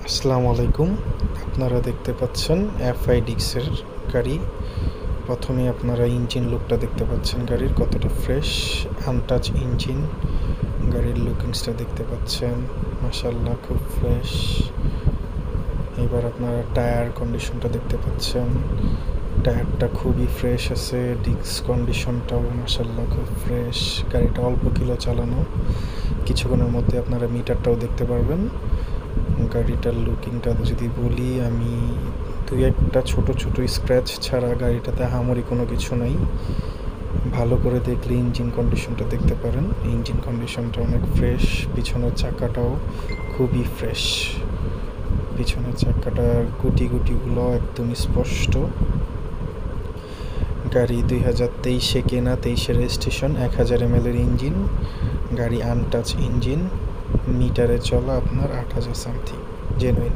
আসসালামু আলাইকুম। আপনারা দেখতে পাচ্ছেন এফআইডিক্সের গাড়ি। প্রথমে আপনারা ইঞ্জিন লুকটা দেখতে পাচ্ছেন, গাড়ির কতটা ফ্রেশ আনটাচ ইঞ্জিন। গাড়ির লুকিংসটা দেখতে পাচ্ছেন, মাশাআল্লাহ খুব ফ্রেশ। এবার আপনারা টায়ার কন্ডিশনটা দেখতে পাচ্ছেন, টায়ারটা খুবই ফ্রেশ আছে। ডিস্ক কন্ডিশনটাও মাশাআল্লাহ খুব ফ্রেশ। গাড়িটা অল্প কিলো চালানো, কিছুক্ষণের মধ্যে আপনারা মিটারটাও দেখতে পারবেন। গাড়িটার লুকিংটা যদি বলি আমি, দুই একটা ছোট ছোট স্ক্র্যাচ ছাড়া গাড়িটাতে আহামরি কোনো কিছু নাই। ভালো করে দেখলে ইঞ্জিন কন্ডিশনটা দেখতে পারেন, ইঞ্জিন কন্ডিশনটা অনেক ফ্রেশ। পিছনের চাকাটাও খুবই ফ্রেশ, পিছনের চাকাটার গুটিগুলো একদম স্পষ্ট। গাড়ি 2023-এ কেনা, 23-এ রেজিস্ট্রেশন, 1000 ml ইঞ্জিন। গাড়ি আনটাচ ইঞ্জিন, মিটারে চলা আপনার 8000 সামথিং, জেনুইন।